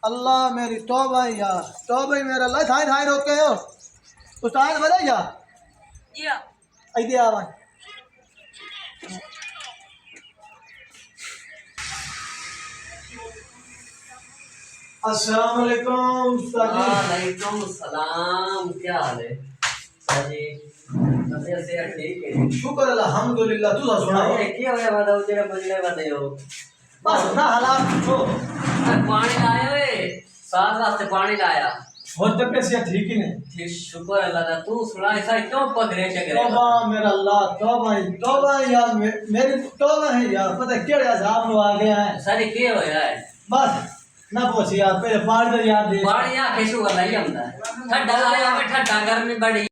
अल्लाह मेरी तौबा है यार, तौबा ही मेरा अल्लाह थाई थाई रोक के हो उस्ताद बता यार या इधर आवा। अस्सलाम वालेकुम उस्ताद जी। वालेकुम सलाम, क्या हाल है साजी? नजर से ठीक है, शुक्र अल्हम्दुलिल्लाह। तू सुना ये क्या होया वादा उजरे बजरे वादे हो? बस ना हालात हो पानी लाए हुए साथ वास्ते पानी लाया हो तक से ठीक ही नहीं। ठीक, शुक्र अल्लाह का। तू सुना ऐसा क्यों पगड़े चगरे? तौबा मेरा अल्लाह, तौबा है यार, मेरी तौबा है यार। पता है क्या अज़ाब में आ गया है। सारे के होया है? बस ना पूछ यार, पहले पानी तो यार दे। पानी या कैसे वाला ही हमदा ठंडा लाया में ठंडा गर्मी बड़ी।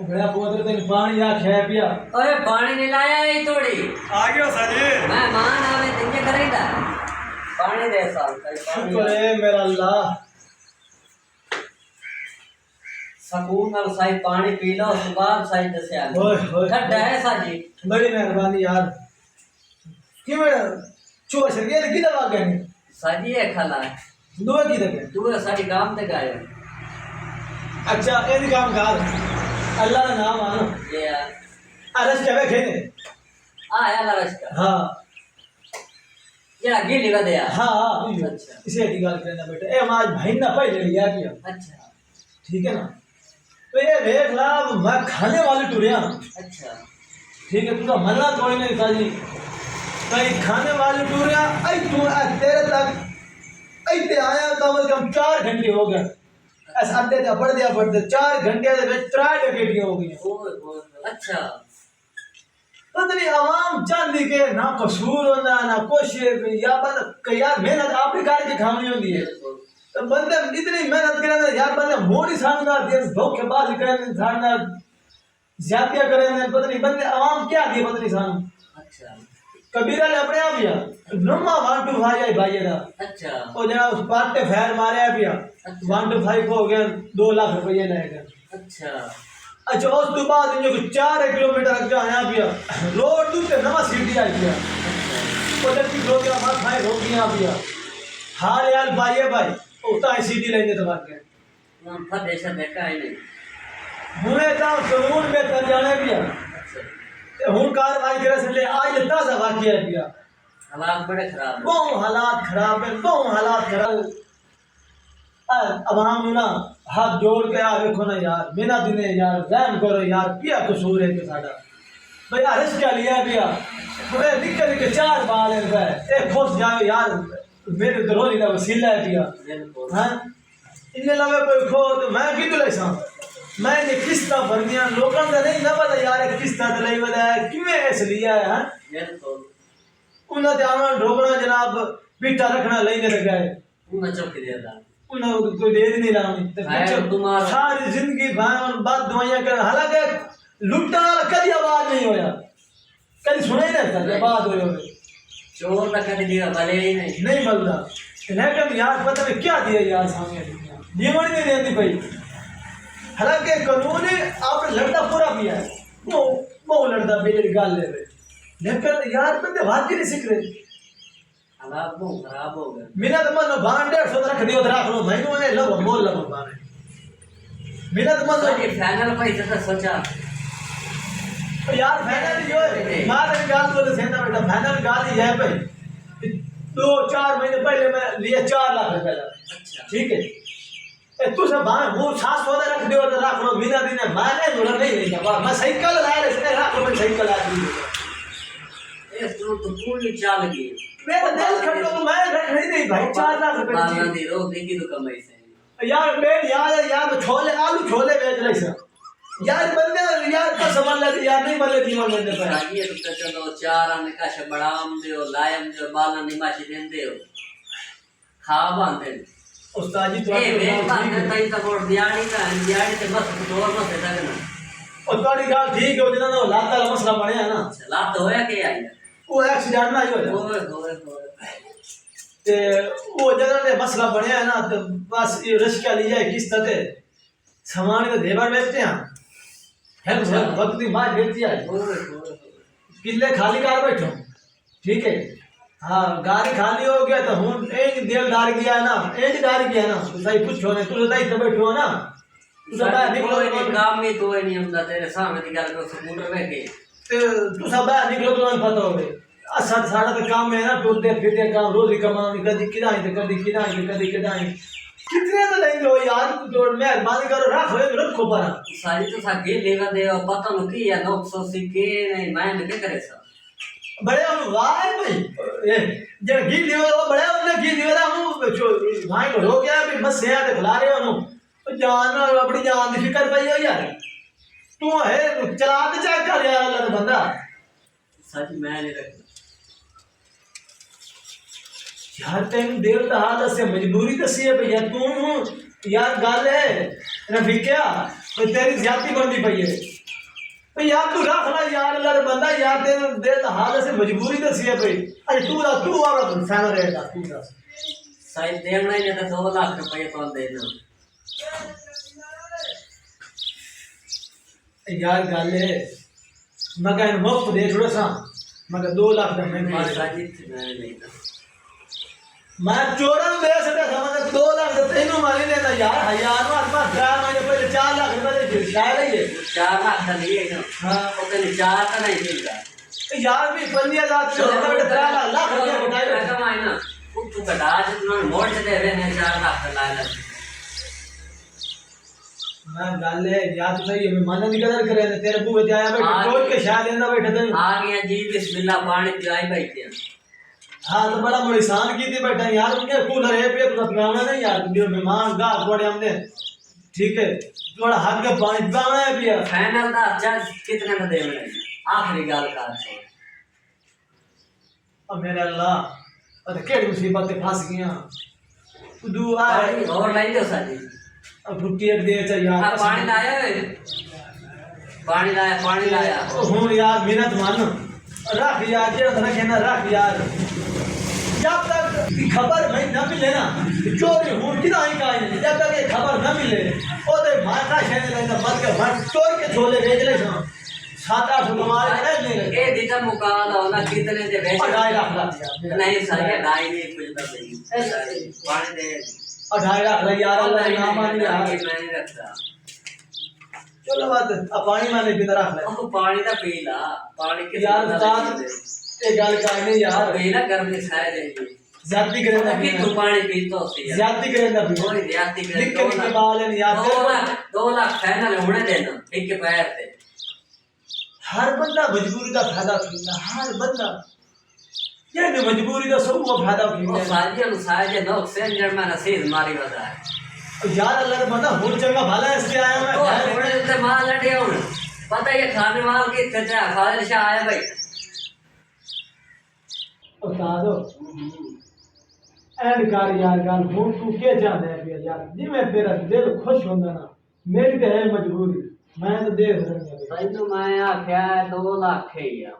बड़ा बोतल तेन पानी या खे पिया। ओए पानी नहीं लाया है थोड़ी आ गयो साजी। मैं मान आवे दिन करेगा पानी दे साल शुक्र है मेरा अल्लाह। सकून नाल साई पानी पी लो, उसके बाद साई दसिया ओए ओए ठंडा है साजी। बड़ी मेहरबानी यार। क्यों चुआ सर गया की दवा गए साजी है खला दो की दगे तू साडी काम ते गायो। अच्छा ए काम कर अल्लाह का नाम आनो ये अरस के खेने। आया लरस का हां ये गिली बदे यार। हां अच्छा इसे की गल करना बेटा। ए आज भाई ना पहले लिया किया। अच्छा ठीक है ना। तो ये देख ला मैं खाने वाले टुरिया। अच्छा ठीक है तुझा मरना कोई नहीं साजी भाई खाने वाले टुरिया। आई तू तेरे तक आई ते आया कम से कम 4 घंटे हो गए। ऐसा अड्डे ते बढ़ दिया 4 घंटे दे विच 3 डकेटियां हो गई। ओए अच्छा पता नहीं आवाम चाहती के ना कसूर होना ना कुछ या बस यार मेहनत आपने करके खानी होती है। तो बंदे इतनी मेहनत करे यार बंदे मोड़ी सामना देश धोखेबाजी करे सामना ज्यादतियां करे पता नहीं बंदे आवाम क्या दिए पता नहीं सामने। अच्छा कबीरा ने अपने आप या नुमा 1 2 5 भाई दा अच्छा ओ जना उस पार्ट पे फैर मारे पिया 1 2 5 हो गया 2 लाख रुपए लेगा। अच्छा अच्छा उस तो बाद इनको 4 किलोमीटर अगे आया पिया रोड पे नवा सिटी आई पिया ओ जबकि लोग मार खाए हो गया पिया। हाल यार भाई भाई उता सिटी लेने तो बात है हम फदेश देखा है नहीं हुने ता कानून में कर जाने पिया अच्छा हुन कार्रवाई करे से ले आज ताजा वाकया है पिया। हालात बड़े खराब है। बहुत हालात खराब है बहुत हालात खराब। अवाम ना हाथ जोड़ के आ देखो ना यार बिना दिने यार रहम करो यार क्या कसूर है कि साडा भाई अरस क्या लिया पिया बड़े निकल निकल 4 बाल है एक खुश जावे यार मेरे दरोली का वसीला है पिया। बिल्कुल हां इन्ने लगे कोई खो तो मैं किदु लेसा मैं ने किस्ता भरनिया लोगों का नहीं ना पता यार किस्ता तले बदा किवें ऐस लिया है। हां बिल्कुल उन्हें ध्यान ढोकना जनाब पीठा रखना लेने लगा है उन्हें चौकी दे दा उन्हें कोई दे नहीं रहा तुम्हारा सारी जिंदगी बाद दवाइयां कर हालांकि लुट्टा कभी आवाज नहीं होया कभी सुना ही नहीं था बात हुई चोर तक कभी दिया भले ही नहीं नहीं मिलता लेकिन यार पता नहीं क्या दिया यार सामने जीवन नहीं देती भाई। हालांकि कानून आपने लड़ता पूरा किया है वो लड़ता बेचारी गाल ले रहे लेकिन यार बंदे बात ही नहीं सीख रहे। हालात बहुत खराब हो गए। मेरा तो मन बांध 150 रख दियो रख लो भाई नो लो बोल लो बारे मेरा तो मन ये फाइनल पे इतना सोचा यार फाइनल जो है मार गाल बोले सेना बेटा फाइनल गाल ही है भाई 2-4 महीने पहले मैं लिए 4 लाख रुपए का। अच्छा ठीक है ए तू सब भाई वो 700 रख दियो तो रख लो बिना दिन माने मुड़ा नहीं लेगा मैं साइकिल लाया इसने रख लो मैं साइकिल आ दी ये तो पूरी चाल गई। मेरा दिल खटो तो मैं रख नहीं भाई 4 लाख रुपए बाला दी रो देखी तो कमाई से यार बेट यार छोले आलू छोले बेच ले सर यार बंदे यार का समझ ले यार नहीं बल्ले जीवन बंदे पर ये तो चलो 4 आने का शबड़ाम दे लायम दे बाला निमाशी देंदे हो खा बांधे उस्ताद जी तो ए वे बांधे तई तो बोल दियाड़ी ते बस दौर में से लगना और तुम्हारी गाल ठीक है जिन्होंने लाता का मसला बनया ना चला तो होया के आई वो एक्सीडेंट ना ही हो होए ते वो जगह ने मसला बनया है ना तो बस ये रिश्का लिया है किस्त ते सामान के देवर बेचते हैं है वक्त की बात बेचती है किले खाली कार बैठो ठीक है हाँ गाड़ी खाली हो गया तो हूँ एक दिलदार गया ना, एक डार गया ना तो सही कुछ होने तू सही तो बैठो ना तू सब बाहर निकलो कोई नहीं काम में कोई नहीं ਹੁੰਦਾ तेरे सामने की गल को स्कूटर में के तू सब बाहर निकलो तो पता होवे असद सारा तो काम है ना टूटते फिरते काम रोज ही कमानी कदी किदाई तो कदी किदाई तो कदी किदाई कितने तो लेंगे हो यार तू जोड़ मेहरबानी करो रख होए रखो पर सारी तो सागे लेवा दे और पता नु की है 980 के नहीं मैं के करे सा बड़े हम वाह भाई ए जे घी दियो बड़े हमने घी दियो ना हम जो भाई को हो गया भी बस से आते खिला रहे हो तो जान अपनी जान की फिक्र पई हो यार तू है चला दे चेक कर यार अल्लाह का बंदा सच मैं नहीं रखता यार तेन देव दा हालत से मजबूरी दसी है भैया तू यार गल है रफीकिया कोई तेरी ज्यादती बनती पई है तो यार तू रख ला यार अल्लाह का बंदा यार तेन देव दा हालत से मजबूरी दसी है भाई अरे तू आ फैन रहेगा तू दस साइड देना ही नहीं तो 2 लाख रुपए कौन देना यार गल है मैं मुफ्त दे थोड़ा सा मगर 2 लाख का मैं नहीं साजिद मैं नहीं मैं चोरन दे सकता समझ 2 लाख तो तेनू मारी लेना यार हजार में आत्मा 4 महीने पहले 4 लाख रुपए दे शायद है ये 4 लाख का लिए ना हां वो तेरे 4 का नहीं मिलता यार भी 15,000 से बेटा 3 लाख रुपया बताए कमाए ना तू कटा जितना मोड़ से दे रहे हैं 4 लाख का लाया मैं गल है यार तो सही है मैं मानने की कदर करे तेरे बुए ते आया बैठा कोई के शायद लेना बैठा थे आ गया जी बिस्मिल्लाह पानी पिलाई बैठे हां तो बड़ा बड़ी शान की थी बैठा यार उनके कूलर है पे तो पिलाना नहीं यार जो मेहमान गा कोड़े हमने ठीक है थोड़ा हाथ के पानी पिलाना है पिया फाइनल दा जज कितने में दे मिले आखिरी गल कर अब मेरे अल्लाह और केड़ी मुसीबत में फंस गया तू दुआ है और लाई दो साजी अब रुकी एक दे चा यार हां पानी लाया पानी लाया हुन यार मेहनत मान रख यार जे धन के ना रख यार जब तक खबर नहीं न मिले ना चोरी हुन किदा ही का जब तक ये खबर न मिले ओदे माथा छेने लेना मत के मत चोर के झोले भेज ले सा 7-8 कमाल है नहीं ए दीदा मुकाल होना कितने दे भेज 2.5 लाख नहीं सही ढाई नहीं कुछ तो नहीं पानी दे 2.5 लाख यार अल्लाह का नाम मान यार मैं नहीं रखता चलो बात अब पानी माने भी रख ले अब पानी दा पी ला पानी के यार उस्ताद ये गल करने यार पी ना गर्मी साए जाएगी ज्यादती करे ना कि तू पानी पीतो सी ज्यादती करे ना भी थोड़ी ज्यादती करे निकल के बाल है यार 2 लाख फाइनल होने देना एक के पैर पे हर बंदा मजबूरी का फायदा उठाता हर बंदा ये ने मजबूरी का सब वो फायदा वो उठाता साजी अनुसार जे लोग सेंजर में नसीब मारी बता है यार अल्लाह का बंदा हुन चंगा भला है इसके आया मैं तो थोड़े से माल लड़े हो पता है खाने वाल के चचा फाजिल शाह आया भाई उस्ताद एंड कर यार गल हुन तू के जाने है यार जिवें तेरा दिल खुश होंदा ना मेरी तो है मजबूरी मैं तो देख रहा हूं भाई तो मैं आख्या 2 लाख है या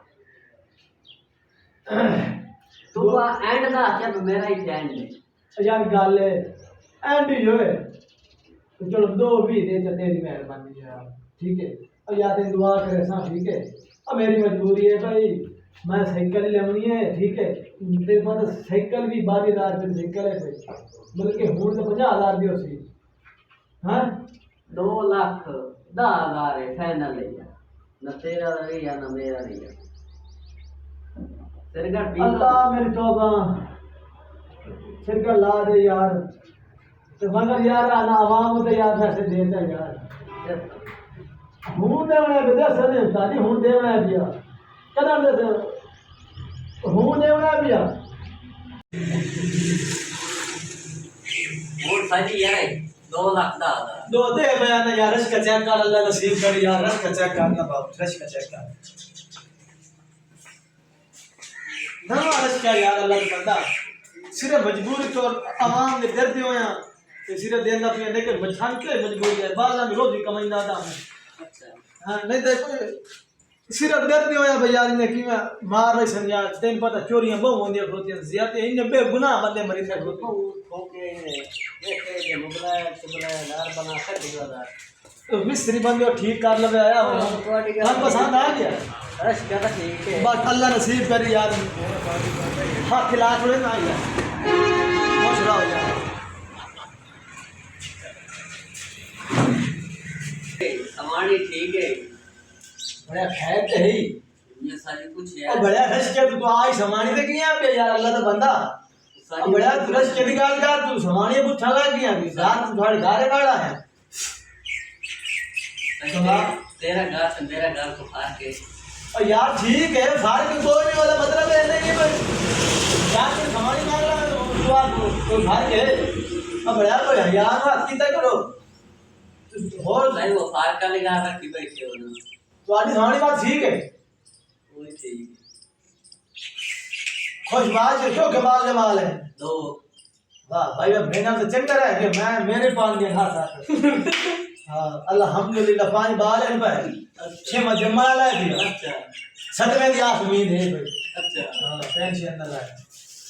तू एंड दा आख्या मेरा ही एंड है यार गल है एंड ही होए तो चलो 2 भी दे तो तेरी मेहरबानी यार ठीक है और यार तेरी दुआ करे सा ठीक है अब मेरी मजबूरी है भाई मैं साइकिल लेनी है ठीक है तेरे पास साइकिल भी 12,000 रुपये साइकिल है भाई बल्कि हुन तो 50,000 दियो सी हां 2 लाख 10,000 है फाइनल है ना तेरा रही या ना मेरा रही तेरे का पी अल्लाह मेरी तौबा सिर का ला दे यार तो मगर यार आना आवाम तो यार पैसे देता यार हूं देवना विदेश ने दादी हूं देवना दिया कदा दे हूं देवना दिया और साजी यार 2 लाख 10,000 दो दे बयान यार रश का चेक कर अल्लाह नसीब कर यार रश का चेक करना बाप रश का चेक कर ना रश का यार अल्लाह का बंदा सिर्फ मजबूरी तो आवाम ने दर्द होया ते सिर्फ देना पे लेकिन बचान के मजबूरी है बाला में रोज कमाईंदा था अच्छा हां नहीं देखो सिर्फ डर नहीं होया भैया ने कि मैं मार रही सन यार तेन पता चोरियां बहु होंदियां होती हैं ज्यादा इन्हें बेगुनाह बंदे मरिंदे होते हैं। ठोके देखे के मुगला चुगला नार बना कर दिया तो मिस्त्री बंदे को ठीक कर लवे आया हम पसंद आ गया रश क्या ठीक है बस अल्लाह नसीब करे यार हाँ खिला थोड़े ना यार मसला हो जाए सामानी ठीक है बड़ा खैर तो है ही ये सारी कुछ और यार बड़ा रश के तू आज समानी ते किया पे यार अल्लाह तो बंदा और बड़ा तू रश के निकाल कर तू समानी पुछा लग गया कि रात तू थोड़े गारे काढ़ा है तेरा घर से मेरा घर को फाड़ के और यार ठीक है फाड़ के कोई नहीं वाला मतलब है नहीं भाई यार तू समानी मांग रहा है तो आप कोई फाड़ के अब बड़ा कोई यार बात की तक करो और भाई वो फाड़ का लगा रखी बैठे हो ना तो आधी समानी बात ठीक है वही ठीक खुशबाज है क्यों कमाल जमाल है दो वाह भाई अब मेरा तो चंगा है कि मैं मेरे पान के हाथ आता हाँ अल्हम्दुलिल्लाह पानी बाल है भाई छह में जमाल है दिया अच्छा सतवें की आस उम्मीद है भाई अच्छा हाँ टेंशन ना ले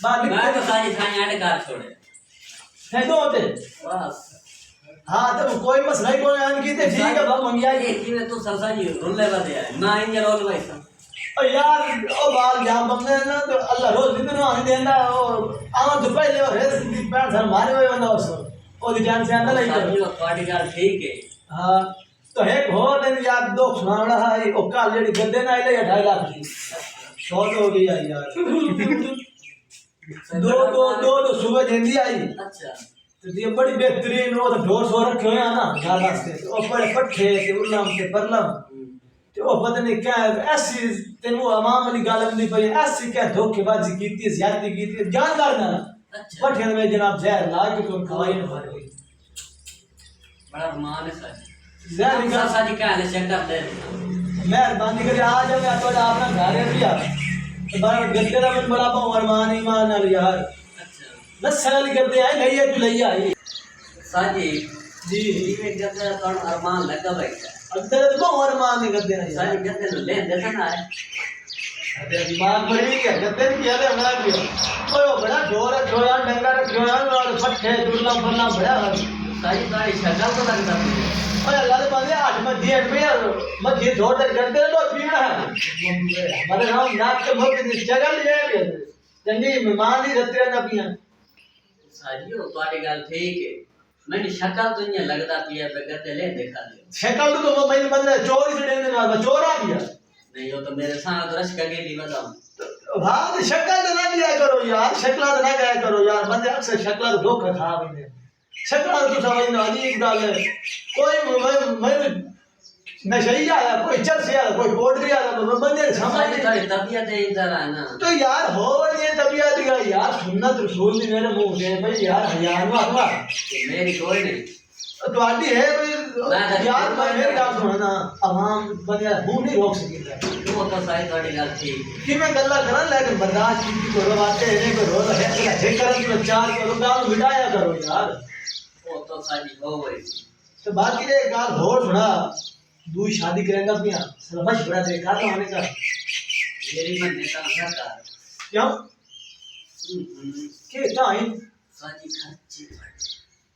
बात मैं तो सारी खाने आटे कार छोड़े है तो होते बस हाँ तो कोई मसला ही कोई आन की ठीक है बाप मंगिया ये कि मैं तो सरसा जी रुले बदे है ना इंजन रोल भाई सब और यार ओ बाल जहां बंदे ना तो अल्लाह रोज दिन ना आने देंदा और आवा तो पहले और रेस की पैर सर मारे हुए बंदा उसको ओ दी जान से अंदर सारी नहीं वो पार्टी कार ठीक है हाँ तो एक हो दिन यार दो सुनावड़ा है ओ काल जेडी गद्दे ना आइले 2.5 लाख की शॉर्ट हो गई यार दो सुबह जल्दी आई अच्छा तो ये बड़ी बेहतरीन वो तो ढोर सो रखे हुए हैं ना घर वास्ते ओ बड़े पट्ठे ते उलम ते परलम ते ओ पता नहीं क्या ऐसी तेन वो अमाम वाली गल नहीं पई ऐसी क्या धोखेबाजी कीती ज्यादती कीती जानदार ना अच्छा पट्ठे में जनाब जहर ला के तुम खवाई ना मारे बड़ा मान है सारी जहर निकाल सरसा जी क्या ले चेक कर दे मेहरबानी करे आ जाओ या तो अपना घर है भैया तो बार गद्दे दा मन बड़ा पाऊं अरमान ईमान नाल यार अच्छा नस्ल करते आए नहीं है तू लई आई साजी जी ये गद्दे तो अरमान लगा भाई अंदर तो अरमान नहीं करते नहीं सारी गद्दे तो ले देता ना है अरे दिमाग बड़ी है गद्दे की याद है बना दियो ओए वो बड़ा ढोर रखो यार डंगा रखो यार और पट्टे दुर्ला बना बड़ा सारी सारी शक्ल तो लगता है ओए अल्लाह ने बंदे आज मध्य में मध्य ढोर तक गद्दे तो पीना है हमारे नाम नाक के मुख की जगह ले जाए चंगी मेहमान ही रहते ना पिया साजी वो पार्टी गल ठीक है मैंने शक्ल तो नहीं लगता पिया पे गद्दे ले देखा दे शक्ल तो मैं बंदे चोरी से देने वाला चोरा पिया नहीं हो तो मेरे साथ तो रश कगे नहीं बताऊं हाँ शक्ल तो ना दिया करो यार शक्ल तो ना गया करो यार बंदे अक्सर शक्ल तो धोखा खा गए शक्ल तो समझना अजीब गल है कोई मैं नशई आया कोई चरसे आया कोई पोटरी आया तो बंदे समझ साजी थोड़ी तबीयत है इधर है ना तो यार हो ये तबीयत दिया यार सुन्नत रसूल दी मेरे मुंह से भाई यार हयान हुआ तो मेरी कोई नहीं तो आदि है भाई यार मैं मेरी बात सुनो ना आवाम बंदे मुंह नहीं रोक सकेगा वो तो सारी थोड़ी गल ठीक कि मैं गल्ला करा लेकिन बर्दाश्त की करो बातें है को रोज है करम प्रचार करो गाल मिटाया करो यार वो तो साजी हो गई तो बाकी रे गाल होर सुना दू शादी करेंगे पिया समझ बड़ा देखा तो होने का मेरी मन नेता सरकार क्यों के टाइम साजी खर्चे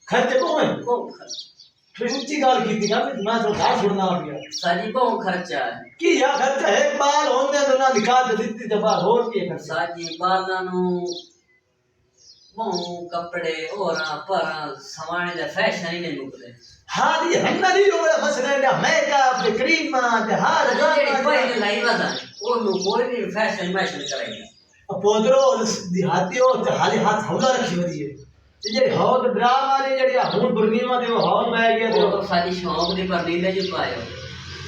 खर्चे को है बहुत खर्च फिर ऊंची गाल की थी ना मैं तो गाल छोड़ना आ गया साजी बहुत खर्चा है कि या खर्चा है बाल होने तो ना दिखा दे दी दफा होर के खर्चा साजी बालां नु बहु कपड़े और पर समाने दे फैशन ही नहीं मुकदे हाँ जी हम ना नहीं बड़ा मसला है मेकअप क्रीम ते हार जेडी पहले लाई वदा ओ नु कोई भी फैशन मैशन करेगा पोदरो दिहाती हो ते हाली हाथ हौला रखी वदी है ये हौद ड्रामा वाली जेडी हुन बुरनीमा ते वो हौद में गया वो तो सारी शौक दी पर नीले जो पायो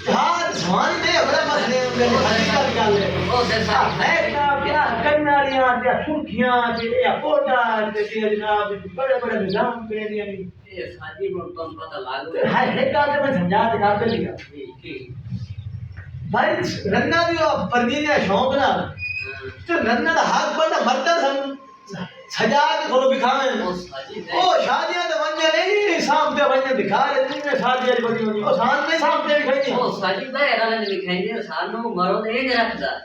हाँ जवान में बड़ा मसले मेरे हकीकत गल है ओ से साहब है क्या क्या कन्नाड़ियां ते सुर्खियां ते या पोडा ते जनाब बड़े बड़े निजाम पे दिया नहीं ये साजी को तो पता लागो है गाल में समझा ते गाल पे लिया की भाई रन्ना भी परनी ने शौक ना तो रन्ना दा हाथ बंदा मर्द सजा के थोड़ा दिखावे ओ साजी ओ शादियां ते वन्ने नहीं सामते वन्ने दिखा रहे नहीं मैं शादी वाली बड़ी होनी ओ शान नहीं सामते भी खाई ओ साजी भाई अगले ने लिखाई सानू मरो दे नहीं रखदा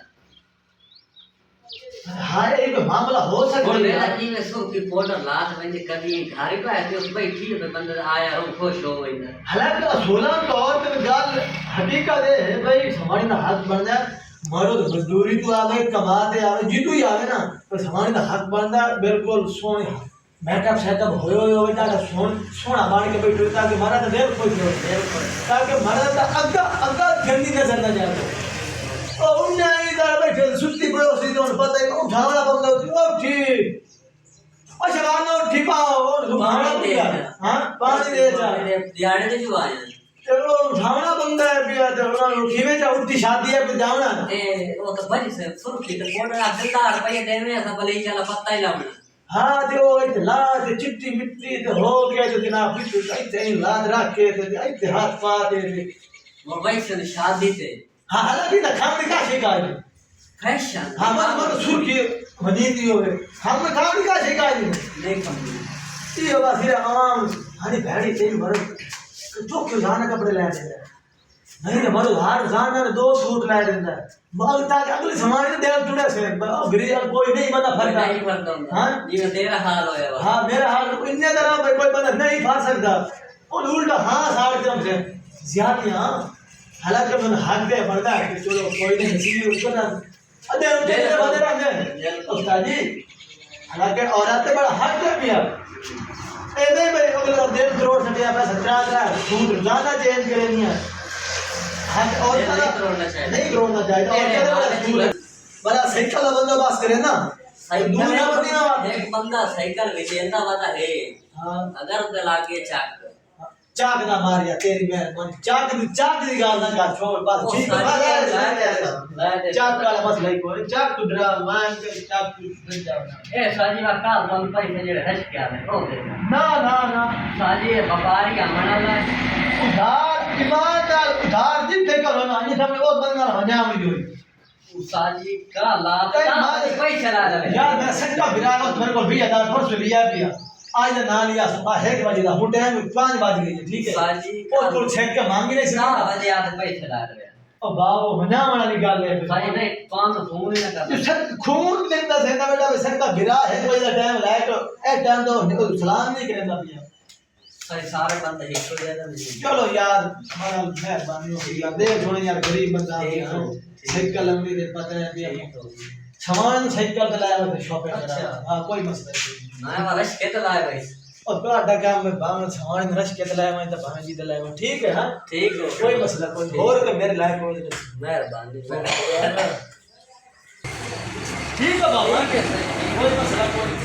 हां एक मामला हो और सकता मेरा है जी में सो की पाउडर लात वंजे कभी घर पे आते उस बैठी पे बंदर आया हम खुश हो वइना हालांकि असूलन तौर पे गाल हकीकत है भाई हमारी ना हक बनदा मारो तो मजदूरी तो आवे कमाते आवे जीतू ही आवे ना पर हमारी ना हक बनदा बिल्कुल सोने मेकअप सेटअप होयो होवे ता सोना बाण के बैठो ताकि मारा तो देर खुश हो ताकि मारा तो अग्गा अग्गा गंदी नजर ना जाए ओ उन्ने इधर बैठे सुत्ती पड़ोसी तो पता ही उठावना बंदा ओ ठीक ओ शबानो ठिपाओ और सुभाना दिया हां पानी दे जा दिहाड़े ते जो आया चलो उठावना बंदा है पिया तो उन्होंने उठीवे चा उठी शादी है पे जावना ए वो तो बज से सुरखी ते पाउडर आप दिलदार रुपये देवे ऐसा भले ही चला पत्ता ही लावना हाँ जो इतना ते चिट्टी मिट्टी ते हो गया तो जनाब फिर इतने लाद रख के ते इतने हाथ पा दे वो वैसे शादी ते हाँ हालांकि ना खाने का शिकायत फैशन हाँ मन सुर्खी मदीनी होवे हम खाने का शिकायत नहीं कम ये बस फिर आम हनी भैड़ी तेल भर तो क्यों जाना कपड़े ले देता नहीं तो मरो हार जाना दो सूट ले देता मग ताकि अगले समाज में देव जुड़े से गरीब कोई नहीं बंदा फरता नहीं फरता हाँ ये तेरा हाल होया हाँ मेरा हाल इन्ने तरह कोई बंदा नहीं फर सकता और उल्टा हाँ साड़ के हमसे ज्यादा हालांकि मन हक दे बंदा है कि चलो कोई नहीं इसीलिए उसको ना अरे उनके बंदे रहते उस्ताद जी हालांकि औरतें बड़ा हक दे पिया ए नहीं भाई अगला 1.5 करोड़ से दिया पैसा 4 लाख सूट ज्यादा चेंज करेंगे हक और नहीं करोड़ना चाहिए और बड़ा साइकिल का बंदोबस्त करे ना साइकिल एक बंदा साइकिल विजेंदा वाला है हां अगर दला के चाक चाक ना मारिया तेरी मेहरबानी चाक दी गाल ना का छोड़ बस ठीक है चाक का मसला ही कोई चाक तो डरा मान के चाक तो डर जाओ ए साजी का काल बम पर से हट क्या है ओ दे ना ना ना साजी व्यापारी का मनाला उधार ईमानदार उधार जितने करो ना ये सब वो बंदा हजा में जो साजी का लाभ का पैसा ला रहे यार मैं सट्टा गिराया तो मेरे को 20000 परसों लिया पिया आज ना लिया सुबह 1 बजे दा हुटे 5 बज गई ठीक है साजी और तो छेक के मांगी नहीं ना सकता बजे आते पैसा ला रहे ओ बाबू हजा वाली गल है साजी नहीं पांच फोन ही ना कर ये सर खून देता से ना बेटा सर का गिरा 1 बजे दा टाइम लाए तो ए टाइम तो सलाम नहीं करता पिया सारे सारे बंद हिट हो जाता नहीं चलो यार हमारा मेहरबानी होगी यार देख थोड़े यार गरीब बंदा है साइकिल लंबी दे पता है पिया सामान साइकिल पे लाया हुआ शॉपिंग करा हां कोई मसला नहीं मैं वाला के तो लाए भाई और ਤੁਹਾਡਾ ਕੰਮ में भाव सामान रश के लाया मैं तो भावे जी लाया ठीक है हां ठीक है कोई मसला कोई और के मेरे लायक हो मेहरबानी ठीक है बाबा कोई मसला कोई